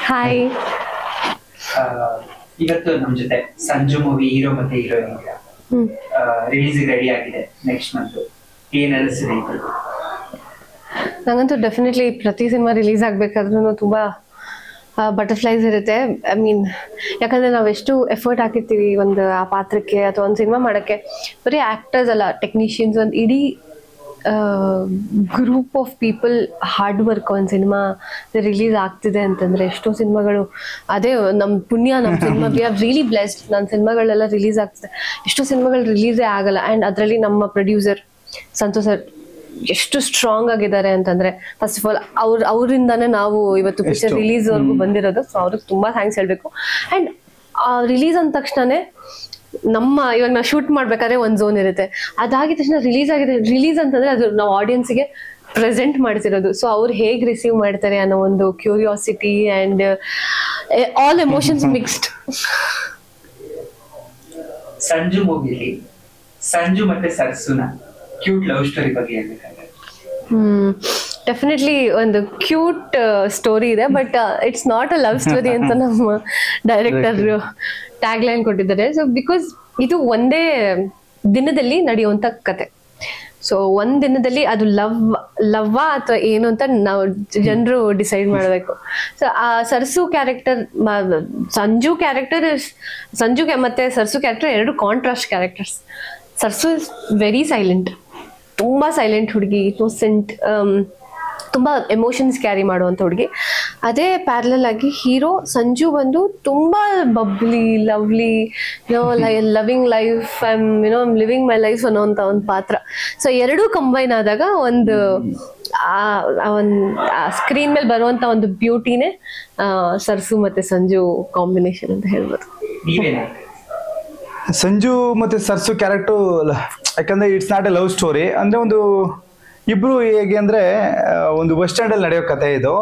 Hi. ಇವತ್ತು ನಮ್ ಜೊತೆ ಸಂಜು ಮೂವಿ ಹೀರೋ ಮತ್ತೆ ಹೀರೋಯಿನ್ ರಿಲೀಸ್ ರೆಡಿ ಆಗಿದೆ ನೆಕ್ಸ್ಟ್ ಮಂತ್. ಏನ್ ಅನಿಸಿದೆ? ನಂಗಂತೂ ಡೆಫಿನೆಟ್ಲಿ ಪ್ರತಿ ಸಿನಿಮಾ ರಿಲೀಸ್ ಆಗ್ಬೇಕಾದ್ರೂ ತುಂಬಾ ಬಟರ್ಫ್ಲೈಸ್ ಇರುತ್ತೆ. ಐ ಮೀನ್, ಯಾಕಂದ್ರೆ ನಾವು ಎಷ್ಟು ಎಫರ್ಟ್ ಹಾಕಿರ್ತೀವಿ ಒಂದು ಆ ಪಾತ್ರಕ್ಕೆ ಅಥವಾ ಒಂದು ಸಿನಿಮಾ ಮಾಡೋಕ್ಕೆ. ಬರೀ ಆಕ್ಟರ್ಸ್ ಅಲ್ಲ, ಟೆಕ್ನಿಷಿಯನ್ಸ್, ಒಂದು ಇಡೀ group of people hard work ಒಂದು ಸಿನಿಮಾ ರಿಲೀಸ್ ಆಗ್ತಿದೆ ಅಂತಂದ್ರೆ ಎಷ್ಟೋ ಸಿನಿಮಾಗಳು, ಅದೇ ನಮ್ಮ ಪುಣ್ಯ, ನಮ್ಮ cinema we are really blessed. ನನ್ನ ಸಿನಿಮಾಗಳೆಲ್ಲ ರಿಲೀಸ್ ಆಗ್ತಿದೆ, ಎಷ್ಟೋ ಸಿನಿಮಾಗಳು ರಿಲೀಸೇ ಆಗಲ್ಲ. ಆ್ಯಂಡ್ ಅದರಲ್ಲಿ ನಮ್ಮ ಪ್ರೊಡ್ಯೂಸರ್ ಸಂತೋಷ್ ಸರ್ ಎಷ್ಟು ಸ್ಟ್ರಾಂಗ್ ಆಗಿದ್ದಾರೆ ಅಂತಂದ್ರೆ, ಫಸ್ಟ್ ಆಫ್ ಆಲ್ ಅವರಿಂದಾನೇ ನಾವು ಇವತ್ತು ಪಿಕ್ಚರ್ ರಿಲೀಸ್ ವರ್ಗೂ ಬಂದಿರೋದು. ಸೊ ಅವ್ರಿಗೆ ತುಂಬಾ ಥ್ಯಾಂಕ್ಸ್ ಹೇಳ್ಬೇಕು. ಆ್ಯಂಡ್ ರಿಲೀಸ್ ಅಂದ ತಕ್ಷಣನೇ ಇವಾಗ ನಾವು ಶೂಟ್ ಮಾಡ್ಬೇಕಾದ್ರೆ ಒಂದು ಝೋನ್ ಇರುತ್ತೆ, ಅದಾಗಿದ ತಕ್ಷಣ ರಿಲೀಸ್ ಆಗಿದೆ. ರಿಲೀಸ್ ಅಂತಂದ್ರೆ ಅದು ನಾವು ಆಡಿಯನ್ಸ್ಗೆ ಪ್ರೆಸೆಂಟ್ ಮಾಡ್ತಿರೋದು. ಸೊ ಅವ್ರು ಹೇಗೆ ರಿಸೀವ್ ಮಾಡ್ತಾರೆ ಅನ್ನೋ ಒಂದು curiosity and all emotions mixed. Sanju ಮೂವಿಲಿ ಸಂಜು ಮತ್ತೆ ಸರ್ಸುನ ಕ್ಯೂಟ್ ಲವ್ ಸ್ಟೋರಿ ಬಗ್ಗೆ ಹೇಳ್ಬೇಕಾದ್ರೆ? ಡೆಫಿನೆಟ್ಲಿ ಒಂದು ಕ್ಯೂಟ್ ಸ್ಟೋರಿ ಇದೆ, but it's not a love story ಅಂತ ನಮ್ಮ ಡೈರೆಕ್ಟರ್ ಟ್ಯಾಗ್ ಲೈನ್ ಕೊಟ್ಟಿದ್ದಾರೆ. ಸೊ ಬಿಕಾಸ್ ಇದು ಒಂದೇ ದಿನದಲ್ಲಿ ನಡೆಯುವಂತ ಕತೆ. ಸೊ ಒಂದ್ ದಿನದಲ್ಲಿ ಅದು ಲವ್ವಾ ಅಥವಾ ಏನು ಅಂತ ನಾವು ಜನರು ಡಿಸೈಡ್ ಮಾಡಬೇಕು. ಸೊ ಆ ಸರ್ಸು ಕ್ಯಾರೆಕ್ಟರ್, ಸಂಜು ಮತ್ತೆ ಸರ್ಸು ಕ್ಯಾರೆಕ್ಟರ್ ಎರಡು contrast characters. Sarsu is very silent, ತುಂಬಾ ಸೈಲೆಂಟ್ ಹುಡುಗಿ, ಇನ್ನೋಸೆಂಟ್, ತುಂಬಾ ಎಮೋಷನ್ಸ್ ಕ್ಯಾರಿ ಮಾಡುವಂತ ಹುಡುಗಿ. ಅದೇ ಪ್ಯಾರಲಲ್ ಆಗಿ ಹೀರೋ ಸಂಜು ಬಂದು ತುಂಬಾ bubbly, lovely, loving life, I'm living my life ಅನ್ನೋಂತ ಒಂದು ಪಾತ್ರ. ಸೊ ಎರಡೂ ಕಂಬೈನ್ ಆದಾಗ ಒಂದು ಸ್ಕ್ರೀನ್ ಮೇಲೆ ಬರುವಂತ ಒಂದು ಬ್ಯೂಟಿನೇ ಸರ್ಸು ಮತ್ತೆ ಸಂಜು ಕಾಂಬಿನೇಷನ್ ಅಂತ ಹೇಳ್ಬೋದು. ಸಂಜು ಮತ್ತೆ ಸರ್ಸು ಕ್ಯಾರೆಕ್ಟರ್ ಯಾಕಂದ್ರೆ it's not A love story. ಅಂದ್ರೆ ಒಂದು ಇಬ್ರು ಹೇಗೆ ಅಂದ್ರೆ ಒಂದು ಬಸ್ ಸ್ಟ್ಯಾಂಡ್ ಅಲ್ಲಿ ನಡೆಯೋ ಕತೆ ಇದು.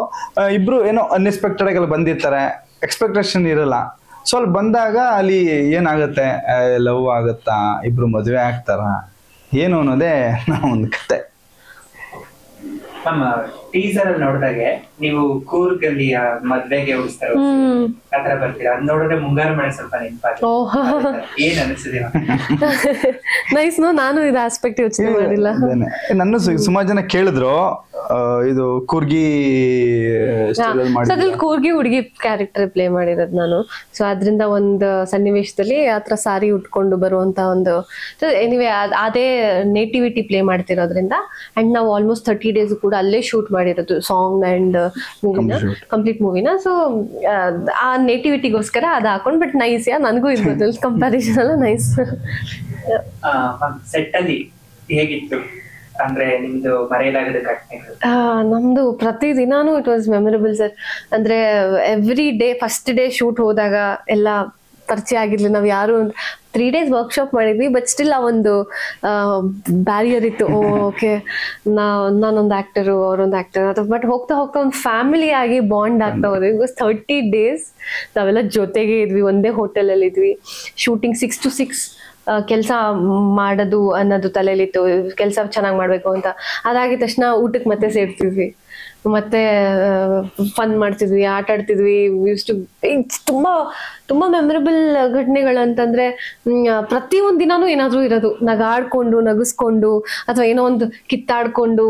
ಇಬ್ರು ಏನೋ ಅನ್ಎಕ್ಸ್ಪೆಕ್ಟೆಡ್ ಆಗಿ ಅಲ್ಲಿ ಬಂದಿರ್ತಾರೆ, ಎಕ್ಸ್ಪೆಕ್ಟೇಷನ್ ಇರಲ್ಲ. ಸೊ ಅಲ್ಲಿ ಬಂದಾಗ ಅಲ್ಲಿ ಏನಾಗುತ್ತೆ, ಲವ್ ಆಗುತ್ತಾ, ಇಬ್ರು ಮದುವೆ ಆಗ್ತಾರ, ಏನು ಅನ್ನೋದೇ ಒಂದು ಕತೆ. ನಮ್ಮ ಟೀಸರ್ ಅಲ್ಲಿ ನೋಡಿದಾಗೆ ನೀವು ಕೂರ್ಗ್ ಅಲ್ಲಿ ಮದ್ವೆಗೆ ಉಳಿಸ್ತಾರೆ ಆತರ ಬರ್ತೀರಾ, ಅದ್ ನೋಡಿದ್ರೆ ಮುಂಗಾರು ಮಳೆ ಸ್ವಲ್ಪ ನೆನಪಾಗುತ್ತೆ. ಏನ್ ಅನಿಸಿದೆ? ನೈಸ್. ನಾನು ಇದು ಆಸ್ಪೆಕ್ಟ್ ಯೋಚನೆ ಮಾಡಿಲ್ಲ. ನನ್ನ ಸುಮಾರು ಜನ ಕೇಳಿದ್ರು ಇದು ಕೂರ್ಗಿ ಕೂರ್ಗಿ ಹುಡುಗಿ ಕ್ಯಾರೆಕ್ಟರ್ ಪ್ಲೇ ಮಾಡಿರೋದು ನಾನು. ಸೊ ಅದ್ರಿಂದ ಒಂದು ಸನ್ನಿವೇಶದಲ್ಲಿ ಆತರ ಸಾರಿ ಉಟ್ಕೊಂಡು ಬರುವಂತ ಒಂದು ಎನಿವೆ ಅದೇ ನೇಟಿವಿಟಿ ಪ್ಲೇ ಮಾಡ್ತಿರೋದ್ರಿಂದ. ಅಂಡ್ ನಾವು ಆಲ್ಮೋಸ್ಟ್ 30 days ಕೂಡ ಅಲ್ಲೇ ಶೂಟ್ ಮಾಡಿರೋದು ಸಾಂಗ್ ಅಂಡ್ ಮೂವಿನ, ಕಂಪ್ಲೀಟ್ ಮೂವಿನ. ಸೊ ಆ ನೇಟಿವಿಟಿಗೋಸ್ಕರ ಅದ್ ಹಾಕೊಂಡ್, ಬಟ್ ನೈಸ್. ನನಗೂ ಇದು ಕಂಪ್ಯಾರಿಸನ್ ಎಲ್ಲ ನೈಸ್. ಸೆಟ್ ಅಲ್ಲಿ ಹೇಗಿತ್ತು ಅಂದ್ರೆ ನಿಮ್ದು ಮರೆಯಲಾಗದ ಘಟನೆಗಳು? ನಮ್ದು ಪ್ರತಿ ದಿನಾನು ಇಟ್ ವಾಸ್ ಮೆಮೊರಬಲ್ ಸರ್. ಅಂದ್ರೆ every day, first day shoot ಹೋದಾಗ ಎಲ್ಲ ಪರಿಚಯ ಆಗಿರ್ಲಿ, ನಾವ್ ಯಾರು 3 days ವರ್ಕ್ಶಾಪ್ ಮಾಡಿದ್ವಿ, ಬಟ್ ಸ್ಟಿಲ್ ಆ ಒಂದು ಬ್ಯಾರಿಯರ್ ಇತ್ತು. ಓಕೆ, ನಾನೊಂದು ಆಕ್ಟರು, ಅವರೊಂದು ಆಕ್ಟರ್, ಬಟ್ ಹೋಗ್ತಾ ಹೋಗ್ತಾ ಒಂದು ಫ್ಯಾಮಿಲಿ ಆಗಿ ಬಾಂಡ್ ಆಗ್ತಾ ಹೋದ್ವಿ. ಬಿಕಾಸ್ 30 days ನಾವೆಲ್ಲ ಜೊತೆಗೆ ಇದ್ವಿ, ಒಂದೇ ಹೋಟೆಲ್ ಅಲ್ಲಿ ಇದ್ವಿ. ಶೂಟಿಂಗ್ 6 to 6 ಕೆಲಸ ಮಾಡೋದು ಅನ್ನೋದು ತಲೆಯಲ್ಲಿತ್ತು, ಕೆಲಸ ಚೆನ್ನಾಗಿ ಮಾಡ್ಬೇಕು ಅಂತ. ಅದಾಗಿದ ತಕ್ಷಣ ಊಟಕ್ಕೆ ಮತ್ತೆ ಸೇರ್ತಿದ್ವಿ, ಮತ್ತೆ ಫನ್ ಮಾಡ್ತಿದ್ವಿ, ಆಟ ಆಡ್ತಿದ್ವಿ. ತುಂಬಾ ತುಂಬಾ ಮೆಮೊರಬಲ್ ಘಟನೆಗಳು ಅಂತಂದ್ರೆ ಪ್ರತಿಯೊಂದ್ ದಿನಾನು ಏನಾದ್ರೂ ಇರೋದು, ನಗಾಡ್ಕೊಂಡು ನಗಿಸ್ಕೊಂಡು ಅಥವಾ ಏನೋ ಒಂದು ಕಿತ್ತಾಡ್ಕೊಂಡು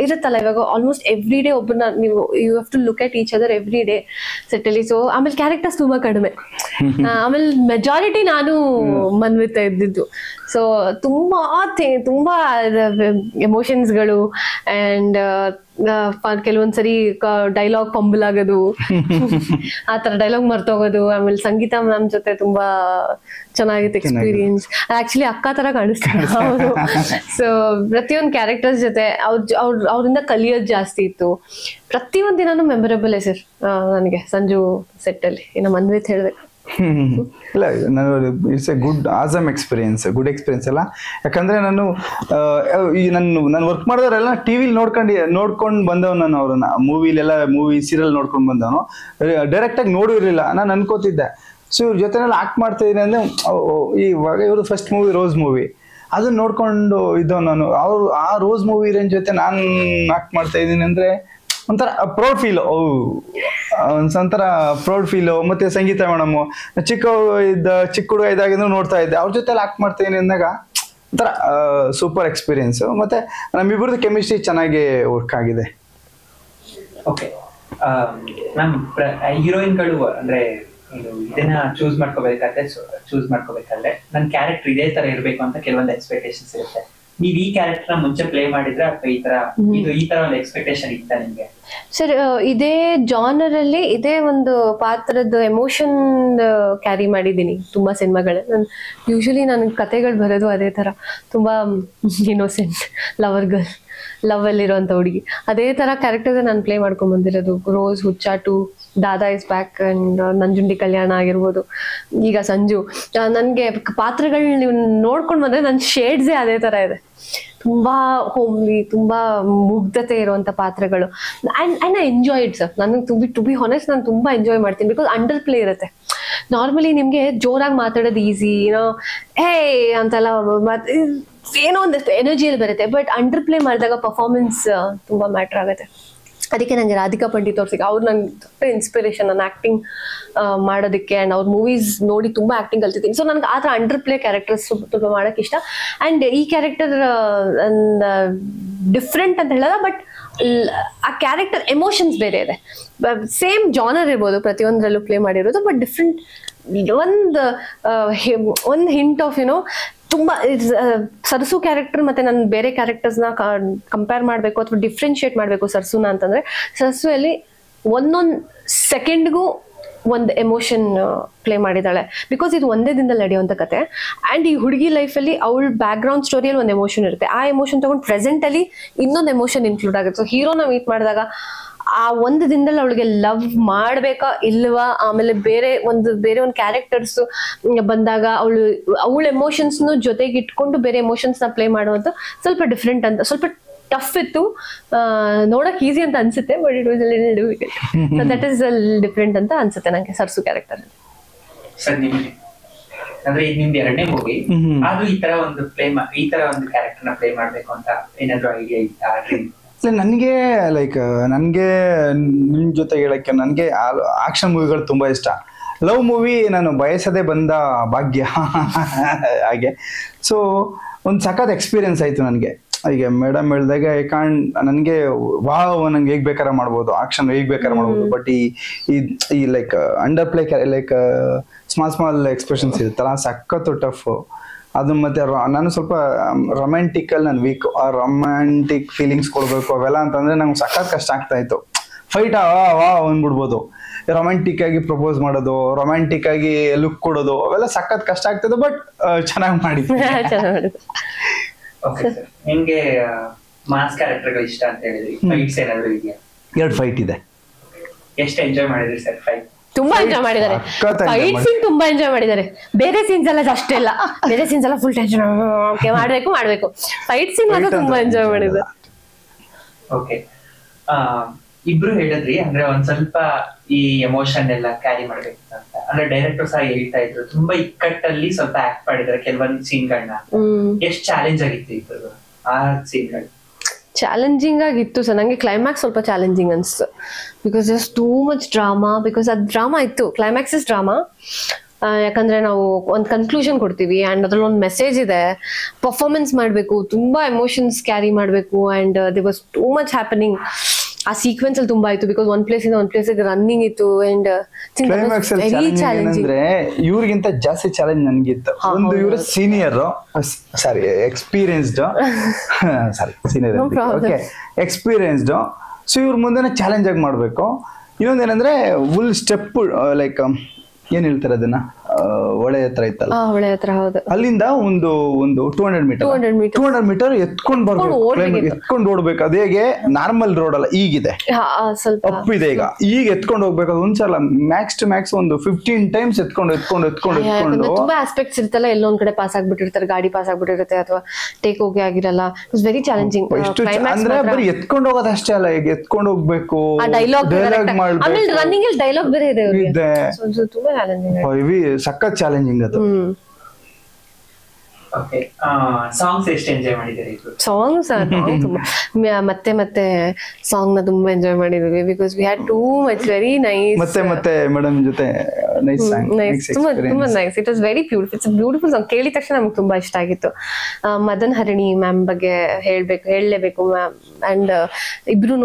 ಇರುತ್ತಲ್ಲ. ಇವಾಗ ಆಲ್ಮೋಸ್ಟ್ ಎವ್ರಿ ಡೇ ಒಬ್ಬರನ್ನ ನೀವು you have to look at each other every day set ಅಲ್ಲಿ. ಸೊ ಆಮೇಲೆ ಕ್ಯಾರೆಕ್ಟರ್ಸ್ ತುಂಬಾ ಕಡಿಮೆ, ಆಮೇಲೆ ಮೆಜಾರಿಟಿ ನಾನು ಮನ್ವಿತ ಇದ್ದಿದ್ದು. ಸೊ ತುಂಬಾ ಎಮೋಷನ್ಸ್ಗಳು ಅಂಡ್ ಕೆಲವೊಂದ್ಸರಿ ಡೈಲಾಗ್ ಫಂಬಲ್ ಆಗೋದು, ಆತರ ಡೈಲಾಗ್ ಮರ್ತೋಗೋದು. ಆಮೇಲೆ ಸಂಗೀತ ಮ್ಯಾಮ್ ಜೊತೆ ತುಂಬಾ ಚೆನ್ನಾಗಿತ್ತು ಎಕ್ಸ್ಪೀರಿಯನ್ಸ್. ಆಕ್ಚುಲಿ ಅಕ್ಕ ತರ ಕಾಣಿಸ್ತಾರೆ ಅವರು. ಸೊ ಪ್ರತಿಯೊಂದು ಕ್ಯಾರೆಕ್ಟರ್ಸ್ ಜೊತೆ ಅವ್ರಿಂದ ಕಲಿಯೋದು ಜಾಸ್ತಿ ಇತ್ತು. ಪ್ರತಿಯೊಂದ್ ದಿನಾನು ಮೆಮೊರಬಲ್ ಸರ್ ನನಗೆ ಸಂಜು ಸೆಟ್ ಅಲ್ಲಿ. ಇನ್ನು ಮನ್ವಿತ್ ಹೇಳ್ಬೇಕು. ಇಲ್ಲ, ನಾನು it's A good awesome experience, good experience ಅಲ್ಲ. ಯಾಕಂದ್ರೆ ನಾನು ವರ್ಕ್ ಮಾಡಿದವರೆಲ್ಲ ಟಿವಿಲಿ ನೋಡ್ಕೊಂಡು ಬಂದವ್. ನಾನು ಅವ್ರನ್ನ ಮೂವಿ ಸೀರಿಯಲ್ ನೋಡ್ಕೊಂಡು ಬಂದವನು, ಡೈರೆಕ್ಟ್ ಆಗಿ ನೋಡಿರ್ಲಿಲ್ಲ. ನಾನು ಅನ್ಕೋತಿದ್ದೆ ಸೊ ಇವ್ರ ಜೊತೆನೆಲ್ಲ ಆಕ್ಟ್ ಮಾಡ್ತಾ ಇದೀನಿ ಅಂದ್ರೆ, ಇವಾಗ ಇವ್ರದ್ದು ಫಸ್ಟ್ ಮೂವಿ ರೋಸ್ ಮೂವಿ, ಅದನ್ನ ನೋಡ್ಕೊಂಡು ಇದ್ದವ್ ನಾನು. ಆ ರೋಸ್ ಮೂವಿ ಜೊತೆ ನಾನು ಆಕ್ಟ್ ಮಾಡ್ತಾ ಇದ್ದೀನಿ ಅಂದ್ರೆ ಒಂಥರ ಪ್ರೌಡ್ ಫೀಲ್. ಒಂದ್ಸಂತರ ಪ್ರೌಡ್ ಫೀಲು. ಮತ್ತೆ ಸಂಗೀತ ಮೇಡಮ್ ಚಿಕ್ಕ ಹುಡುಗ ಇದಾಗಿಂದ ನೋಡ್ತಾ ಇದ್ದೆ, ಅವ್ರ ಜೊತೆ ಆಕ್ಟ್ ಮಾಡ್ತೀನಿ ಅಂದಾಗ ಒಂಥರ ಸೂಪರ್ ಎಕ್ಸ್ಪೀರಿಯನ್ಸ್. ಮತ್ತೆ ನಮ್ಮಿಬ್ಬರದ್ದು ಕೆಮಿಸ್ಟ್ರಿ ಚೆನ್ನಾಗಿ ವರ್ಕ್ ಆಗಿದೆ. ಓಕೆ ಮ್ಯಾಮ್, ಹೀರೋಯಿನ್ಗಳು ಅಂದ್ರೆ ಇದನ್ನ ಚೂಸ್ ಮಾಡ್ಕೋಬೇಕಾದ್ರೆ ನನ್ನ ಕ್ಯಾರೆಕ್ಟರ್ ಇದೇ ತರ ಇರ್ಬೇಕು ಅಂತ ಕೆಲವೊಂದು ಎಕ್ಸ್ಪೆಕ್ಟೇಷನ್ಸ್ ಇರುತ್ತೆ. ನೀವ್ ಈ ಕ್ಯಾರೆಕ್ಟರ್ ಮುಂಚೆ ಪ್ಲೇ ಮಾಡಿದ್ರೆ ಅಥವಾ ಈ ತರ ಒಂದು ಎಕ್ಸ್ಪೆಕ್ಟೇಷನ್ ಇತ್ತ ನಿಮ್ಗೆ? ಸರ್, ಇದೇ ಜಾನರ್ ಅಲ್ಲಿ ಇದೇ ಒಂದು ಪಾತ್ರದ ಎಮೋಷನ್ ಕ್ಯಾರಿ ಮಾಡಿದ್ದೀನಿ ತುಂಬಾ ಸಿನಿಮಾಗಳ. ನಾನು ಯೂಶಲಿ ನನ್ ಕತೆಗಳು ಬರೋದು ಅದೇ ತರ, ತುಂಬಾ ಇನ್ನೋಸೆಂಟ್ ಲವರ್ ಗರ್ಲ್, ಲವ್ ಅಲ್ಲಿರುವಂತ ಹುಡುಗಿ, ಅದೇ ತರ ಕ್ಯಾರೆಕ್ಟರ್ ನಾನು ಪ್ಲೇ ಮಾಡ್ಕೊಂಡ್ ಬಂದಿರೋದು. Rose, Huchchatu, Dada is back and Nanjundi Kalyana ಆಗಿರ್ಬೋದು, ಈಗ ಸಂಜು. ನನ್ಗೆ ಪಾತ್ರಗಳನ್ನ ನೀವು ನೋಡ್ಕೊಂಡ್ ಬಂದ್ರೆ ನನ್ನ ಶೇಡ್ಸೇ ಅದೇ ತರ ಇದೆ. ತುಂಬಾ ಹೋಮ್ಲಿ, ತುಂಬಾ ಮುಗ್ಧತೆ ಇರುವಂತ ಪಾತ್ರಗಳು. And I enjoy it sir. ನನಗೆ ಟು ಬಿ ಹಾನೆಸ್ಟ್ ನಾನು ತುಂಬಾ ಎಂಜಾಯ್ ಮಾಡ್ತೀನಿ, ಬಿಕಾಸ್ ಅಂಡರ್ ಪ್ಲೇ ಇರುತ್ತೆ. ನಾರ್ಮಲಿ ನಿಮ್ಗೆ ಜೋರಾಗಿ ಮಾತಾಡೋದು ಈಸಿ, ಹೇ ಅಂತೆಲ್ಲ ಏನೋ ಒಂದಷ್ಟು ಎನರ್ಜಿಯಲ್ಲಿ ಬರುತ್ತೆ. ಬಟ್ ಅಂಡರ್ ಪ್ಲೇ ಮಾಡಿದಾಗ ಪರ್ಫಾರ್ಮೆನ್ಸ್ ತುಂಬಾ ಮ್ಯಾಟರ್ ಆಗುತ್ತೆ. ಅದಕ್ಕೆ ನಂಗೆ ರಾಧಿಕಾ ಪಂಡಿತ್ ಅವ್ರು ಅವ್ರು ನಂಗೆ ದೊಡ್ಡ ಇನ್ಸ್ಪಿರೇಷನ್ ನನ್ನ ಆಕ್ಟಿಂಗ್ ಮಾಡೋದಕ್ಕೆ. ಅಂಡ್ ಅವ್ರ ಮೂವೀಸ್ ನೋಡಿ ತುಂಬಾ ಆಕ್ಟಿಂಗ್ ಕಲ್ತಿದ್ದೀನಿ. ಸೊ ನನಗೆ ಆ ಥರ ಅಂಡರ್ ಪ್ಲೇ ಕ್ಯಾರೆಕ್ಟರ್ಸ್ ತುಂಬ ಮಾಡೋಕೆ ಇಷ್ಟ. ಅಂಡ್ ಈ ಕ್ಯಾರೆಕ್ಟರ್ ಡಿಫ್ರೆಂಟ್ ಅಂತ ಹೇಳಲ್ಲ, ಬಟ್ ಆ ಕ್ಯಾರೆಕ್ಟರ್ ಎಮೋಷನ್ಸ್ ಬೇರೆ ಇದೆ. ಸೇಮ್ ಜಾನರ್ ಇರ್ಬೋದು ಪ್ರತಿಯೊಂದರಲ್ಲೂ ಪ್ಲೇ ಮಾಡಿರೋದು, ಬಟ್ ಡಿಫ್ರೆಂಟ್. ಒಂದು ಹಿಂಟ್ ಆಫ್ ತುಂಬಾ ಸರ್ಸು ಕ್ಯಾರೆಕ್ಟರ್ ಮತ್ತೆ ನಾನು ಬೇರೆ ಕ್ಯಾರೆಕ್ಟರ್ಸ್ನ ಕಂಪೇರ್ ಮಾಡಬೇಕು ಅಥವಾ ಡಿಫ್ರೆನ್ಶಿಯೇಟ್ ಮಾಡಬೇಕು ಸರ್ಸುನ ಅಂತಂದ್ರೆ, ಸರ್ಸುಯಲ್ಲಿ ಒಂದೊಂದು ಸೆಕೆಂಡ್ಗೂ ಒಂದು ಎಮೋಷನ್ ಪ್ಲೇ ಮಾಡಿದಾಳೆ. ಬಿಕಾಸ್ ಇದು ಒಂದೇ ದಿನದಲ್ಲಿ ನಡೆಯುವಂಥ ಕತೆ. ಆ್ಯಂಡ್ ಈ ಹುಡುಗಿ ಲೈಫಲ್ಲಿ ಅವಳ ಬ್ಯಾಕ್ ಗ್ರೌಂಡ್ ಸ್ಟೋರಿಯಲ್ಲಿ ಒಂದು ಎಮೋಷನ್ ಇರುತ್ತೆ. ಆ ಎಮೋಷನ್ ತಗೊಂಡು ಪ್ರೆಸೆಂಟಲ್ಲಿ ಇನ್ನೊಂದು ಎಮೋಷನ್ ಇನ್ಕ್ಲೂಡ್ ಆಗುತ್ತೆ. ಸೊ ಹೀರೋನ ಮೀಟ್ ಮಾಡಿದಾಗ ಆ ಒಂದು ದಿನದಲ್ಲಿ ಅವಳಿಗೆ ಲವ್ ಮಾಡ್ಬೇಕಾ ಇಲ್ವಾ, ಆಮೇಲೆ ಬೇರೆ ಒಂದು ಕ್ಯಾರೆಕ್ಟರ್ಸ್ ಬಂದಾಗ ಅವಳ ಎಮೋಷನ್ಸ್ ಜೊತೆಗೆ ಇಟ್ಕೊಂಡು ಬೇರೆ ಎಮೋಷನ್ಸ್ ನ ಪ್ಲೇ ಮಾಡುವಂತ ಸ್ವಲ್ಪ ಡಿಫ್ರೆಂಟ್ ಅಂತ, ಸ್ವಲ್ಪ ಟಫ್ ಇತ್ತು. ನೋಡಕ್ ಈಸಿ ಅಂತ ಅನ್ಸುತ್ತೆ, but it was a little difficult. So that is different ಅಂತ ಅನ್ಸುತ್ತೆ ನಂಗೆ ಸರ್ಸು ಕ್ಯಾರೆಕ್ಟರ್. ಸರ್ ನಿಮಗೆ ಅಂದ್ರೆ ಇದು ನಿಮ್ದು ಎರಡನೇ ಮೂವಿ, ಆದ್ರೂ ಈ ತರ ಒಂದು ಕ್ಯಾರೆಕ್ಟರ್ ನ ಪ್ಲೇ ಮಾಡ್ಬೇಕು ಅಂತ ಏನಾದ್ರು ಐಡಿಯಾ ಇತ್ತಾ? ನನಗೆ ನಿಮ್ ಜೊತೆ ಹೇಳಕ್ಕೆ ನನಗೆ ಆಕ್ಷನ್ ಮೂವಿಗಳು ತುಂಬಾ ಇಷ್ಟ. ಲವ್ ಮೂವಿ ನಾನು ಬಯಸದೆ ಬಂದ ಭಾಗ್ಯ ಹಾಗೆ. ಸೊ ಒಂದು ಸಖತ್ ಎಕ್ಸ್ಪೀರಿಯನ್ಸ್ ಆಯ್ತು ನನಗೆ. ಈಗ ಮೇಡಮ್ ಹೇಳ್ದಾಗ ನನಗೆ ನಂಗೆ ಹೇಗ್ ಬೇಕಾದ್ರೆ ಮಾಡ್ಬೋದು, ಆಕ್ಷನ್ ಹೇಗ್ ಬೇಕಾದ್ರೆ ಮಾಡ್ಬೋದು. ಬಟ್ ಈ like under play like small expressions ಇರುತ್ತಲ್ಲ, ಸಖತ್ತು ಟಫ್ ಅದು. ಮತ್ತೆ ನಾನು ಸ್ವಲ್ಪ ರೊಮ್ಯಾಂಟಿಕಲ್ ನಾನು ವೀಕ್. ಆ ರೊಮ್ಯಾಂಟಿಕ್ ಫೀಲಿಂಗ್ಸ್ ಕೊಡ್ಬೇಕು ಅವೆಲ್ಲ ಅಂತಂದ್ರೆ ನಂಗೆ ಸಖತ್ ಕಷ್ಟ ಆಗ್ತಾ ಇತ್ತು. ಫೈಟ್ ಅಂದ್ಬಿಡ್ಬೋದು. ರೊಮ್ಯಾಂಟಿಕ್ ಆಗಿ ಪ್ರಪೋಸ್ ಮಾಡೋದು, ರೊಮ್ಯಾಂಟಿಕ್ ಆಗಿ ಲುಕ್ ಕೊಡೋದು, ಅವೆಲ್ಲ ಸಖತ್ ಕಷ್ಟ ಆಗ್ತದೆ. ಬಟ್ ಚೆನ್ನಾಗಿ ಮಾಡಿದ್ವಿ. ನಿಮ್ಗೆ ಮಾಸ್ ಕ್ಯಾರೆಕ್ಟರ್ಗಳು ಇಷ್ಟ ಅಂತ ಹೇಳಿದ್ರಿ, ಫೈಟ್ಸ್ ಏನಾದ್ರು ಇದೆಯಾ? 2 ಫೈಟ್ ಇದೆ. ಎಷ್ಟು ಎಂಜಾಯ್ ಮಾಡಿದ್ರಿ ಸರ್ ಫೈಟ್? ತುಂಬಾ ಎಂಜಾಯ್ ಮಾಡಿದ್ದಾರೆ. ಫೈಟ್ ಸೀನ್ ತುಂಬಾ ಎಂಜಾಯ್ ಮಾಡಿದ್ದಾರೆ. ಬೇರೆ ಸೀನ್ಸ್ ಎಲ್ಲ ಅಷ್ಟೆಲ್ಲ, ಬೇರೆ ಸೀನ್ಸ್ ಎಲ್ಲ ಫುಲ್ ಟೆನ್ಷನ್ ಮಾಡ್ಬೇಕು. ಫೈಟ್ ಸೀನ್ ಮಾತ್ರ ತುಂಬಾ ಎಂಜಾಯ್ ಮಾಡಿದ್ದಾರೆ. ಓಕೆ, ಇಬ್ರು ಹೇಳಿದ್ರಿ ಅಂದ್ರೆ ಒಂದ್ ಸ್ವಲ್ಪ ಈ ಎಮೋಷನ್ ಎಲ್ಲ ಕ್ಯಾರಿ ಮಾಡ್ಬೇಕು ಅಂತ. ಅಂದ್ರೆ ಡೈರೆಕ್ಟರ್ ಸಹ ಹೇಳ್ತಾ ಇದ್ರು ತುಂಬಾ ಇಕ್ಕಟ್ಟಲ್ಲಿ ಸ್ವಲ್ಪ ಆಕ್ಟ್ ಮಾಡಿದ್ದಾರೆ ಕೆಲವೊಂದು ಸೀನ್ಗಳನ್ನ. ಎಷ್ಟು ಚಾಲೆಂಜ್ ಆಗಿತ್ತು ಇಬ್ಬರು ಆ ಸೀನ್ಗಳು? ಚಾಲೆಂಜಿಂಗ್ ಆಗಿತ್ತು ಸರ್. ನಂಗೆ ಕ್ಲೈಮ್ಯಾಕ್ಸ್ ಸ್ವಲ್ಪ ಚಾಲೆಂಜಿಂಗ್ ಅನ್ಸ್ತು. Because just too much drama. Because ಅದು ಡ್ರಾಮಾ ಇತ್ತು, ಕ್ಲೈಮ್ಯಾಕ್ಸ್ ಇಸ್ ಡ್ರಾಮಾ. ಯಾಕಂದ್ರೆ ನಾವು ಒಂದು ಕನ್ಕ್ಲೂಷನ್ ಕೊಡ್ತೀವಿ ಅಂಡ್ ಅದ್ರಲ್ಲಿ ಒಂದು ಮೆಸೇಜ್ ಇದೆ. ಪರ್ಫಾರ್ಮೆನ್ಸ್ ಮಾಡಬೇಕು, ತುಂಬಾ ಎಮೋಷನ್ಸ್ ಕ್ಯಾರಿ ಮಾಡಬೇಕು. And they was too much happening. ಆ ಸೀಕ್ವೆನ್ಸ್ ಅಲ್ಲಿ ತುಂಬಾ ಆಯ್ತು. ಬಿಕಾಸ್ ಒಂದ್ ಪ್ಲೇಸ್ ಇಂದ ಒಂದ್ ಪ್ಲೇಸ್ ರನ್ನಿಂಗ್ ಇತ್ತು. ಅಂಡ್ ಅಂದ್ರೆ ಇವ್ರಿಗಿಂತ ಜಾಸ್ತಿ ಚಾಲೆಂಜ್ ನನ್ಗಿತ್ತು. ಒಂದು ಇವ್ರ senior, sorry experienced, senior okay experienced. So ಇವ್ರ ಮುಂದೆ ಚಾಲೆಂಜ್ ಆಗಿ ಮಾಡ್ಬೇಕು. ಇನ್ನೊಂದೇನಂದ್ರೆ ಫುಲ್ ಸ್ಟೆಪ್ ಲೈಕ್ ಏನ್ ಹೇಳ್ತಾರೆ ಅದನ್ನ, ಒಳೆ ಹತ್ರ ಇತ್ತಲ್ಲ, ಹೊಳೆ ಹತ್ರ, ಹೌದು, ಅಲ್ಲಿಂದ ಒಂದು 200 ಮೀಟರ್ ಎತ್ಕೊಂಡ್ ಬರ್ಬೇಕು, ಎತ್ಕೊಂಡು ಓಡ್ಬೇಕು. ಅದು ಹೇಗೆ ನಾರ್ಮಲ್ ರೋಡ್ ಅಲ್ಲ, ಈಗಿದೆ ಅಪ್ ಇದೆ. ಈಗ ಎತ್ಕೊಂಡು ಹೋಗ್ಬೇಕು. ಅದು ಒಂದ್ಸಲ ಮ್ಯಾಕ್ಸ್ ಟು ಮ್ಯಾಕ್ಸ್ ಒಂದು 15 ಟೈಮ್ಸ್ ಎತ್ಕೊಂಡು ತುಂಬಾ ಆಸ್ಪೆಕ್ಟ್ಸ್ ಇರ್ತಲ್ಲ. ಎಲ್ಲೊಂದ್ ಕಡೆ ಪಾಸ್ ಆಗ್ಬಿಟ್ಟಿರ್ತಾರೆ, ಗಾಡಿ ಪಾಸ್ ಆಗ್ಬಿಟ್ಟಿರುತ್ತೆ ಅಥವಾ ಟೇಕ್ ಹೋಗಿ ಆಗಿರಲ್ಲ. It's very challenging. ಅಂದ್ರೆ ಬರೀ ಎತ್ಕೊಂಡು ಹೋಗೋದು ಅಷ್ಟೇ ಅಲ್ಲ, ಈಗ ಎತ್ಕೊಂಡು ಹೋಗ್ಬೇಕು, ಡೈಲಾಗ್ ಮಾಡ್ಬೇಕು, ರನ್ನಿಂಗ್ ಅಲ್ಲಿ ಡೈಲಾಗ್ ಬೇರೆ ಇದೆ. ತುಂಬಾ ಚಾಲೆಂಜಿಂಗ್, ಸಖತ್ ಚಾಲೆಂಜಿಂಗ್ ಅದು. ಓಕೆ, ಸಾಂಗ್ಸ್ ಎಷ್ಟು ಎಂಜಾಯ್ ಮಾಡಿದ್ದೀರಿ ಇದು? ಸಾಂಗ್ಸ್ ತುಂಬಾ ಮತ್ತೆ ಮತ್ತೆ ಸಾಂಗ್ ನ ತುಂಬಾ ಎಂಜಾಯ್ ಮಾಡಿದ್ವಿ because we had too much very nice. ಮತ್ತೆ ಮೇಡಮ್ ಜೊತೆ ನೈಸ್ ತುಂಬಾ nice. It was very beautiful. It's beautiful song. ಕೇಳಿದ ತಕ್ಷಣ ನಮ್ಗೆ ತುಂಬಾ ಇಷ್ಟ ಆಗಿತ್ತು. ಮದನ್ ಹರಿಣಿ ಮ್ಯಾಮ್ ಬಗ್ಗೆ ಹೇಳಲೇಬೇಕು ಮ್ಯಾಮ್. ಅಂಡ್ ಇಬ್ರು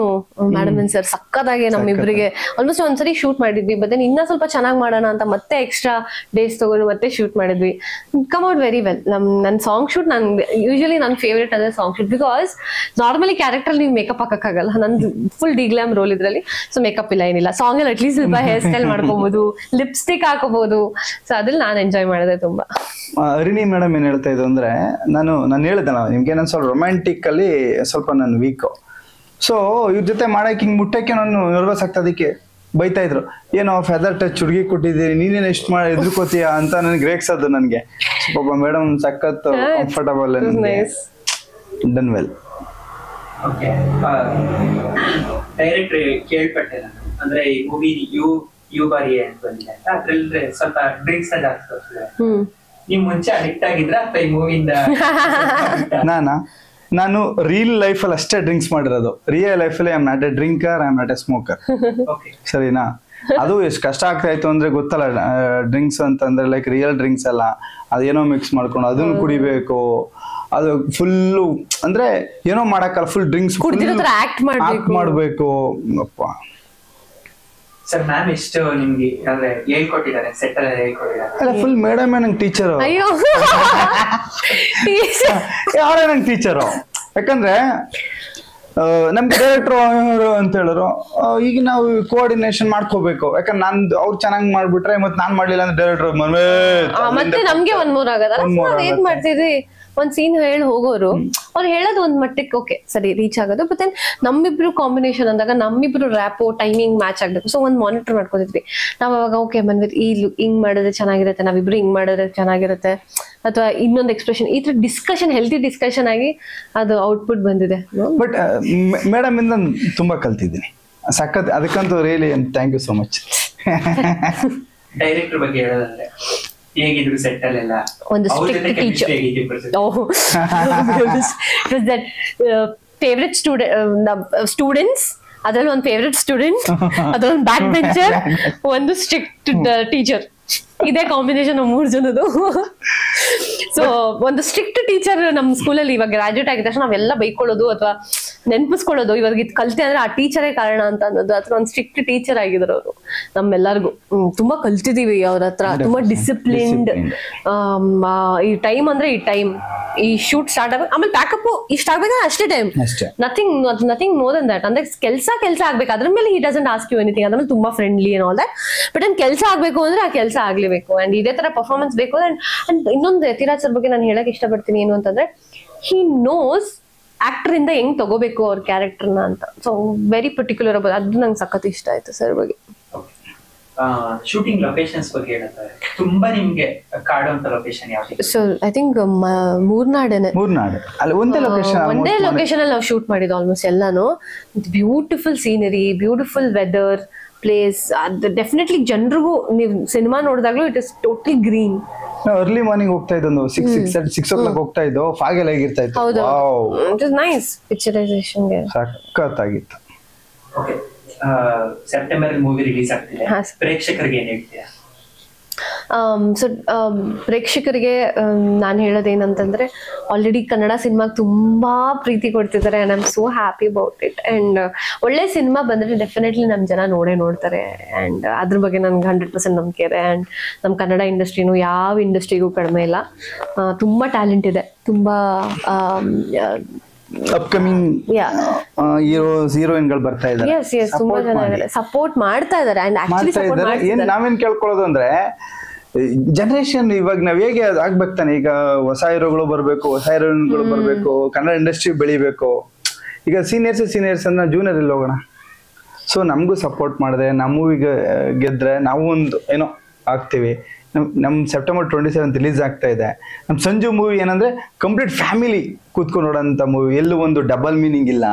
ಮೇಡಮ್ ಅಂಡ್ ಸರ್ ಸಕ್ಕದಾಗಿ ನಮ್ಮಿಬ್ರಿಗೆ ಆಲ್ಮೋಸ್ಟ್ ಒಂದ್ಸರಿ ಶೂಟ್ ಮಾಡಿದ್ವಿ. ಬಟ್ ದೆನ್ ಇನ್ನ ಸ್ವಲ್ಪ ಚೆನ್ನಾಗಿ ಮಾಡೋಣ ಅಂತ ಮತ್ತೆ ಎಕ್ಸ್ಟ್ರಾ ಡೇಸ್ ತಗೊಂಡು ಮತ್ತೆ ಶೂಟ್ ಮಾಡಿದ್ವಿ. Come out very well. ನನ್ನ ಸಾಂಗ್ ಶೂಟ್ ಯೂಶಲಿ ನನ್ನ ಫೇವ್ರೇಟ್ ಅದೇ song shoot. Because normally character ನೀವು ಮೇಕಪ್ ಹಾಕಕ್ಕಾಗಲ್ಲ. ನಂದು ಫುಲ್ ಡಿಗ್ಲಾಮ್ ರೋಲ್ ಇದ್ರಲ್ಲಿ, ಸೊ ಮೇಕಪ್ ಇಲ್ಲ ಏನಿಲ್ಲ. ಸಾಂಗ್ ಅಲ್ಲಿ ಅಟ್ಲೀಸ್ಟ್ ಸ್ವಲ್ಪ ಹೇರ್ ಸ್ಟೈಲ್ ಮಾಡ್ಕೋಬಹುದು, ಲಿಪ್ಸ್ಟಿಕ್ ಹಾಕೋಬಹುದು. ಸೊ ಅದ್ರಲ್ಲಿ ನಾನು ಎಂಜಾಯ್ ಮಾಡಿದೆ ತುಂಬಾ. ಹರಿಣಿ ಮೇಡಮ್ ಏನ್ ಹೇಳ್ತಾ ಇದ್ದು ಅಂದ್ರೆ, ನಾನು ಹೇಳಿದಲ್ಲ ನಿಮ್ಗೆ, ನಾನು ಸ್ವಲ್ಪ ರೊಮ್ಯಾಂಟಿಕ್ ಅಲ್ಲಿ ಸ್ವಲ್ಪ ನಾನು ವೀಕ್. ಸೊ ಇವ್ರ ಜೊತೆ ಮಾಡಕ್ಕೆ ಹಿಂಗ್ ಮುಟ್ಟಕ್ಕೆ ನಾನು ನರ್ವಸ್ ಆಗ್ತಾ, ಅದಕ್ಕೆ ಬೈತಾ ಇದ್ರು, ಏನೋ ಫೆದರ್ ಟಚ್ ಹುಡುಗಿ ಕೊಟ್ಟಿದ್ದೀರಿ, ನೀನೇನು ಎಷ್ಟು ಮಾಡಿ ಎದುರ್ಕೋತೀಯ ಅಂತ ನನಗೆ ರೇಗ್ಸೋದು ನನಗೆ. ಪಾಪ ಮೇಡಮ್ ಸಖತ್ comfortable, done well. Okay, director ಕೇಳ್ಪಟ್ಟೆ ನಾನು, ಅಂದ್ರೆ ಈ ಮೂವಿ ಯು ಬಾರಿ ಅಂತ ಬಂದಿದೆ ಅಂತ, ಅದ್ರಲ್ಲಿ ಸ್ವಲ್ಪ ಡ್ರಿಂಕ್ಸ್ ಜಾಸ್ತಿ ತೋರಿಸಿದ್ರೆ, ನೀವು ಮುಂಚೆ ಅಡಿಕ್ಟ್ ಆಗಿದ್ರ ಅಥವಾ ಈ ಮೂವಿಯಿಂದ? ನಾನು ರಿಯಲ್ ಲೈಫ್ ಅಲ್ಲಿ ಅಷ್ಟೇ ಡ್ರಿಂಕ್ಸ್ ಮಾಡಿರೋದು. ರಿಯಲ್ ಲೈಫ್ ಅಲ್ಲಿ I am not A drinker, I am not A smoker. ಸರಿನಾ? ಅದು ಎಷ್ಟು ಕಷ್ಟ ಆಗ್ತಾ ಇತ್ತು ಅಂದ್ರೆ ಗೊತ್ತಲ್ಲ, ಡ್ರಿಂಕ್ಸ್ ಅಂತಂದ್ರೆ ಲೈಕ್ ರಿಯಲ್ ಡ್ರಿಂಕ್ಸ್ ಅಲ್ಲ, ಅದೇನೋ ಮಿಕ್ಸ್ ಮಾಡ್ಕೊಂಡು ಅದನ್ನು ಕುಡಿಬೇಕು. ಅದು ಫುಲ್ಲು ಅಂದ್ರೆ ಏನೋ ಮಾಡಕ್ಕಲ್ಲ, ಫುಲ್ ಡ್ರಿಂಕ್ಸ್ ಆಕ್ಟ್ ಮಾಡ್ಬೇಕು. ಸರ್ ಮ್ಯಾಮ್ ಎಷ್ಟು ನಿಮ್ಗೆ ಅಂದ್ರೆ ಹೇಳ್ಕೊಟ್ಟಿದ್ದಾರೆ, ಸೆಟ್ ಅಲ್ಲಿ ಹೇಳ್ಕೊಟ್ಟಿದ್ದಾರೆ? ಅಲ್ಲ, ಫುಲ್ ಮೇಡಮ್ ನಂಗೆ ಟೀಚರು. ಅಯ್ಯೋ ಯಾರೇ ನಂಗೆ ಟೀಚರು. ಯಾಕಂದ್ರೆ ನಮ್ಗೆ ಡೈರೆಕ್ಟರ್ ಅಂತ ಹೇಳಿದ್ರು, ಈಗ ನಾವು ಕೋಆರ್ಡಿನೇಷನ್ ಮಾಡ್ಕೋಬೇಕು. ಯಾಕಂದ್ರೆ ಅವ್ರು ಚೆನ್ನಾಗಿ ಮಾಡ್ಬಿಟ್ರೆ ಮತ್ತೆ ನಾನ್ ಮಾಡ್ಲಿಲ್ಲ ಅಂದ್ರೆ ಡೈರೆಕ್ಟರ್ ಮತ್ತೆ ನಮ್ಗೆ ಒಂದ್ ಮೂರ್ ಆಗದ. ಏನ್ ಮಾಡ್ತಿದ್ವಿ, ಒಂದ್ ಸೀನ್ ಹೇಳಿ ಹೋಗೋರು, ಅವ್ರು ಹೇಳೋದು ಒಂದ್ ಮಟ್ಟಕ್ಕೆ ಓಕೆ ಸರಿ ರೀಚ್ ಆಗೋದು. ಬಟ್ ದೆನ್ ನಮ್ಮಿಬ್ರು ಕಾಂಬಿನೇಷನ್ ಅಂದಾಗ ನಮ್ಮಿಬ್ರು ರ್ಯಾಪು ಟೈಮಿಂಗ್ ಮ್ಯಾಚ್ ಆಗ್ಬೇಕು. ಸೊ ಒಂದ್ ಮಾನಿಟರ್ ಮಾಡ್ಕೊತಿದ್ವಿ ನಾವ್ ಅವಾಗ. ಓಕೆ ಮನ್ವಿತ್ ಹಿಂಗ್ ಮಾಡಿದ್ರೆ ಚೆನ್ನಾಗಿರುತ್ತೆ, ನಾವಿಬ್ರು ಹಿಂಗ್ ಮಾಡಿದ್ರೆ ಚೆನ್ನಾಗಿರುತ್ತೆ, ಅಥವಾ ಇನ್ನೊಂದು ಎಕ್ಸ್ಪ್ರೆಷನ್, ಈ ತರ ಡಿಸ್ಕಷನ್, ಹೆಲ್ತಿ ಡಿಸ್ಕಷನ್ ಆಗಿ ಅದು ಔಟ್ಪುಟ್ ಬಂದಿದೆ. ಬಟ್ ಮೇಡಮ್ ಇಂದ ತುಂಬಾ ಕಲ್ತಿದ್ದೀನಿ, ಸಖತ್. ಅದಕ್ಕಂತೂ really thank you so much. Director ಬಗ್ಗೆ ಹೇಳೋದಂದ್ರೆ ಹೇಗಿದ್ರು ಸೆಟ್ ಅಲ್ಲೆಲ್ಲ? ಒಂದು ಸ್ಟ್ರಿಕ್ಟ್ ಟೀಚರ್. ಫೇವ್ರೆಟ್ ಸ್ಟೂಡೆಂಟ್ಸ್, ಅದ್ರಲ್ಲಿ ಒಂದು ಫೇವ್ರೆಟ್ ಸ್ಟೂಡೆಂಟ್, ಅದೊಂದು ಬ್ಯಾಕ್ ಬೆಂಚರ್, ಒಂದು ಸ್ಟ್ರಿಕ್ಟ್ ಟೀಚರ್. ಇದೇ ಕಾಂಬಿನೇಷನ್ ಮೂರ್ ಜನದು. ಸೊ ಒಂದು ಸ್ಟ್ರಿಕ್ಟ್ ಟೀಚರ್ ನಮ್ ಸ್ಕೂಲಲ್ಲಿ ಇವಾಗ ಗ್ರಾಜುಯೇಟ್ ಆಗಿದ ತಕ್ಷಣ ನಾವೆಲ್ಲ ಬೈಕೊಳ್ಳೋದು ಅಥವಾ ನೆನ್ಪಿಸ್ಕೊಳ್ಳೋದು, ಇವಾಗ ಇದು ಕಲ್ತೆ ಅಂದ್ರೆ ಆ ಟೀಚರೇ ಕಾರಣ ಅಂತ ಅನ್ನೋದು. ಅಥವಾ ಒಂದು ಸ್ಟ್ರಿಕ್ಟ್ ಟೀಚರ್ ಆಗಿದ್ರು ಅವರು ನಮ್ಮೆಲ್ಲರಿಗೂ. ತುಂಬಾ ಕಲ್ತಿದೀವಿ ಅವ್ರ ಹತ್ರ. ತುಂಬಾ ಡಿಸಿಪ್ಲಿನ್ಡ್. ಈ ಟೈಮ್ ಅಂದ್ರೆ ಈ ಟೈಮ್, ಈ ಶೂಟ್ ಸ್ಟಾರ್ಟ್ ಆಗ್ಬೇಕು, ಆಮೇಲೆ ಪ್ಯಾಕಪ್ ಇಷ್ಟ ಆಗ್ಬೇಕಂದ್ರೆ ಅಷ್ಟೇ time, nothing more than that. ಅಂದ್ರೆ ಕೆಲ್ಸ ಆಗ್ಬೇಕು, ಅದ್ರ ಮೇಲೆ he doesn't ask you anything. ಅದ್ರಲ್ಲಿ ತುಂಬಾ friendly and all that. But ನನ್ ಕೆಲಸ ಆಗ್ಬೇಕು ಅಂದ್ರೆ ಆ ಕೆಲಸ ಆಗ್ಲೇಬೇಕು. ಅಂಡ್ ಇದೇ ತರ ಪರ್ಫಾರ್ಮೆನ್ಸ್ ಬೇಕು. ಅಂಡ್ ಇನ್ನೊಂದು ಯತಿರಾಜ್ ಸರ್ ಬಗ್ಗೆ ನಾನು ಹೇಳಕ್ ಇಷ್ಟಪಡ್ತೀನಿ ಏನು ಅಂತಂದ್ರೆ, ಹಿ ನೋಸ್ ಆಕ್ಟರ್ ಇಂದ ಹೆಂಗ್ ತಗೋಬೇಕು ಅವ್ರ ಕ್ಯಾರೆಕ್ಟರ್ನ ಅಂತ. ಸೊ ವೆರಿ ಪರ್ಟಿಕ್ಯುಲರ್ ಅಬೌಟ್ ಅದು. ನಂಗೆ ಸಖತ್ ಇಷ್ಟ ಆಯ್ತು ಸರ್ ಬಗ್ಗೆ. ಶೂಟಿಂಗ್ ಲೊಕೇಶನ್ಸ್ ಬಗ್ಗೆ ಹೇಳ್ತಾರೆ, ತುಂಬಾ ನಿಮ್ಗೆ ಕಾಡುವಂತ ಲೊಕೇಶನ್ ಯಾವ್ದು? ಸೊ ಐ ಥಿಂಕ್ ಮೂರ್ನಾಡು ಅಲ್ಲಿ ಒಂದೇ ಲೊಕೇಶನ್ ಅಲ್ಲಿ ನಾವು ಶೂಟ್ ಮಾಡಿದ್ದು ಆಲ್ಮೋಸ್ಟ್ ಎಲ್ಲಾನು. Beautiful scenery, beautiful weather, place. Definitely ಜನರಿಗೂ ನೀವು ಸಿನಿಮಾ ನೋಡಿದಾಗ್ಲೂ it is totally green. Early morning ಹೋಗ್ತಾ ಇದ್ದು, 6 o'clock ಹೋಗ್ತಾ ಇದ್ದು, ಫಾಗ್ ಎಲ್ಲ ಹೇಗಿರ್ತಾ ಇತ್ತು. ಹೌದು, ಇಟ್ ಇಸ್ ನೈಸ್. ಪಿಕ್ಚರೈಸೇಷನ್ ಗೆ ಸಖತ್ತಾಗಿತ್ತು. ಓಕೆ, ಸೆಪ್ಟೆಂಬರ್ ಮೂವಿ ರಿಲೀಸ್ ಆಗ್ತಿದೆ, ಪ್ರೇಕ್ಷಕರಿಗೆ ಏನ್ ಹೇಳ್ತೀರಾ? ಸೊ ಪ್ರೇಕ್ಷಕರಿಗೆ ನಾನು ಹೇಳೋದೇನಂತಂದ್ರೆ, ಆಲ್ರೆಡಿ ಕನ್ನಡ ಸಿನಿಮಾಗೆ ತುಂಬಾ ಪ್ರೀತಿ ಕೊಡ್ತಿದ್ದಾರೆ. And I am so happy about it. And ಒಳ್ಳೆ ಸಿನಿಮಾ ಬಂದ್ರೆ ಡೆಫಿನೆಟ್ಲಿ ನಮ್ ಜನ ನೋಡ್ತಾರೆ. ಅಂಡ್ ಅದ್ರ ಬಗ್ಗೆ ನನ್ಗೆ 100% ನಂಬಿಕೆ ಇದೆ. ಅಂಡ್ ನಮ್ ಕನ್ನಡ ಇಂಡಸ್ಟ್ರಿನೂ ಯಾವ ಇಂಡಸ್ಟ್ರಿಗೂ ಕಡಿಮೆ ಇಲ್ಲ. ತುಂಬಾ ಟ್ಯಾಲೆಂಟ್ ಇದೆ, ತುಂಬಾ ಅಪ್ಕಮಿಂಗ್ ಹೀರೋಯಿನ್ಗಳು ಬರ್ತಾ ಇದ್ದಾರೆ. ತುಂಬಾ ಜನ ಸಪೋರ್ಟ್ ಮಾಡ್ತಾ ಇದಾರೆ. ಅಂಡ್ ಆಕ್ಚುಲಿ ಸಪೋರ್ಟ್ ಮಾಡ್ತಿದ್ದಾರೆ. ನಾವೇನ್ ಕೇಳ್ಕೊಳ್ಳೋದು ಅಂದ್ರೆ, ಜನರೇಷನ್ ಇವಾಗ ನಾವ್ ಹೇಗೆ ಆಗ್ಬೇಕು ತಾನೆ. ಈಗ ಹೊಸ ಹೀರೋಗಳು ಬರ್ಬೇಕು, ಹೊಸ ಹೀರೋಯಿನ್ಗಳು ಬರ್ಬೇಕು, ಕನ್ನಡ ಇಂಡಸ್ಟ್ರಿ ಬೆಳಿಬೇಕು. ಈಗ ಸೀನಿಯರ್ಸ್ ಅನ್ನ ಜೂನಿಯರ್ ಇಲ್ಲಿ ಹೋಗೋಣ. ಸೊ ನಮಗೂ ಸಪೋರ್ಟ್ ಮಾಡಿದೆ, ನಮ್ಮ ಮೂವಿಗೆ ಗೆದ್ರೆ ನಾವು ಒಂದು ಏನೋ ಆಗ್ತೀವಿ. ನಮ್ September 27 ರಿಲೀಸ್ ಆಗ್ತಾ ಇದೆ. ನಮ್ ಸಂಜು ಮೂವಿ ಏನಂದ್ರೆ ಕಂಪ್ಲೀಟ್ ಫ್ಯಾಮಿಲಿ ಕೂತ್ಕೊಂಡು ನೋಡೋಂತ ಮೂವಿ. ಎಲ್ಲೂ ಒಂದು ಡಬಲ್ ಮೀನಿಂಗ್ ಇಲ್ಲ,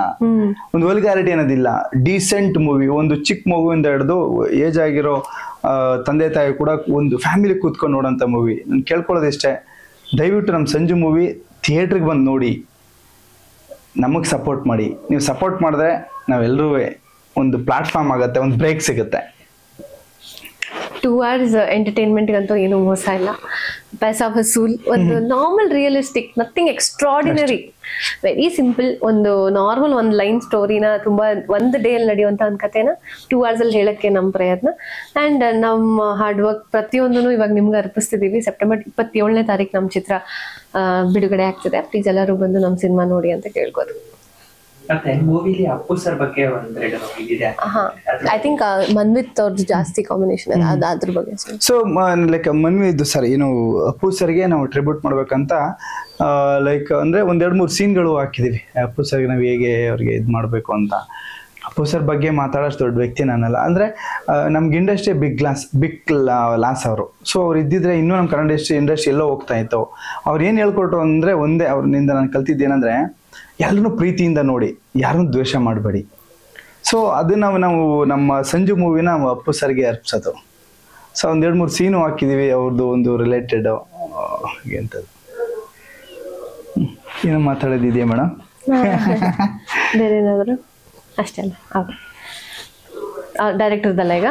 ಒಂದು ವಲ್ಗಾರಿಟಿ ಅನ್ನೋದಿಲ್ಲ. Decent movie. ಒಂದು ಚಿಕ್ಕ ಮಗುವಿಂದ ಹಿಡಿದು ಏಜ್ ಆಗಿರೋ ತಂದೆ ತಾಯಿ ಕೂಡ ಒಂದು ಫ್ಯಾಮಿಲಿ ಕೂತ್ಕೊಂಡು ನೋಡೋಂತ ಮೂವಿ. ನಾನು ಕೇಳ್ಕೊಳ್ಳೋದಿಷ್ಟೇ, ದಯವಿಟ್ಟು ನಮ್ಮ ಸಂಜು ಮೂವಿ ಥಿಯೇಟ್ರಿಗೆ ಬಂದು ನೋಡಿ, ನಮಗೆ ಸಪೋರ್ಟ್ ಮಾಡಿ. ನೀವು ಸಪೋರ್ಟ್ ಮಾಡಿದ್ರೆ ನಾವೆಲ್ಲರೂ ಒಂದು ಪ್ಲಾಟ್ಫಾರ್ಮ್ ಆಗುತ್ತೆ, ಒಂದು ಬ್ರೇಕ್ ಸಿಗುತ್ತೆ. 2 hours ಎಂಟರ್ಟೈನ್ಮೆಂಟ್ಗಂತೂ ಏನು ಮೋಸ ಇಲ್ಲ. ಪೈಸಾ ವಸೂಲ್ ಒಂದು normal realistic, nothing extraordinary, very simple, ಒಂದು ನಾರ್ಮಲ್ ಒಂದು ಲೈನ್ ಸ್ಟೋರಿನ ತುಂಬಾ ಒಂದು ಡೇ ಅಲ್ಲಿ ನಡೆಯುವಂತ ಒಂದು ಕಥೆನ 2 hours ಅಲ್ಲಿ ಹೇಳಕ್ಕೆ ನಮ್ಮ ಪ್ರಯತ್ನ. ಅಂಡ್ ನಮ್ಮ ಹಾರ್ಡ್ ವರ್ಕ್ ಪ್ರತಿಯೊಂದನ್ನು ಇವಾಗ ನಿಮ್ಗೆ ಅರ್ಪಿಸ್ತಿದೀವಿ. ಸೆಪ್ಟೆಂಬರ್ 27ನೇ ತಾರೀಕು ನಮ್ಮ ಚಿತ್ರ ಬಿಡುಗಡೆ ಆಗ್ತಿದೆ. ಪ್ಲೀಸ್ ಎಲ್ಲರೂ ಬಂದು ನಮ್ಮ ಸಿನಿಮಾ ನೋಡಿ ಅಂತ ಕೇಳ್ಬೋದು. ಮತ್ತೆ ಮೂವಿಲಿ ಅಪ್ಪು ಸರ್ ಬಗ್ಗೆ ಒಂದೆರಡು ಇದಿದೆ. ಐ ಥಿಂಕ್ ಮನ್ವಿತ್ ಅವ್ರದ್ದು ಜಾಸ್ತಿ ಕಾಂಬಿನೇಷನ್ ಅದ್ರ ಬಗ್ಗೆ. ಸೊ ಲೈಕ್ ಮನ್ವಿದ್ದು ಸರ್ ಏನು ಅಪ್ಪು ಸರ್ಗೆ ನಾವು ಟ್ರಿಬ್ಯೂಟ್ ಮಾಡ್ಬೇಕಂತ ಲೈಕ್ ಅಂದ್ರೆ 1-2-3 ಸೀನ್ಗಳು ಹಾಕಿದೀವಿ. ಅಪ್ಪು ಸರ್ಗೆ ನಾವು ಹೇಗೆ ಅವ್ರಿಗೆ ಇದು ಮಾಡ್ಬೇಕು ಅಂತ. ಅಪ್ಪು ಸರ್ ಬಗ್ಗೆ ಮಾತಾಡೋಷ್ಟು ದೊಡ್ಡ ವ್ಯಕ್ತಿ ನಾನಲ್ಲ. ಅಂದ್ರೆ ನಮ್ಗೆ ಇಂಡಸ್ಟ್ರಿ ಬಿಗ್ ಲಾಸ್ ಅವರು. ಸೊ ಅವ್ರು ಇದ್ದಿದ್ರೆ ಇನ್ನೂ ನಮ್ಮ ಕನ್ನಡ ಇಂಡಸ್ಟ್ರಿ ಎಲ್ಲೋ ಹೋಗ್ತಾ ಇತ್ತು. ಅವ್ರು ಏನ್ ಹೇಳ್ಕೊಟ್ರು ಅಂದ್ರೆ ಒಂದೇ, ಅವ್ರಿಂದ ನಾನು ಕಲ್ತಿದ್ದೇನಂದ್ರೆ ಎಲ್ಲರೂ ಪ್ರೀತಿಯಿಂದ ನೋಡಿ, ಯಾರನ್ನೂ ದ್ವೇಷ ಮಾಡಬೇಡಿ. ಸೊ ಅದು ನಾವು ನಮ್ಮ ಸಂಜು ಮೂವಿನ ಅಪ್ಪು ಸರ್ಗೆ ಅರ್ಪಿಸೋದು. ಸೊ 1-2-3 ಸೀನು ಹಾಕಿದೀವಿ ಅವ್ರದ್ದು ಒಂದು ರಿಲೇಟೆಡ್ ಎಂಥದ್ದು. ಏನೋ ಮಾತಾಡೋದಿದೆಯಾ ಮೇಡಮ್? ಬೇರೆ ಏನಾದ್ರು? ಅಷ್ಟೇ ಅಲ್ಲ, ಡೈರೆಕ್ಟರ್ದಲ್ಲ ಈಗ.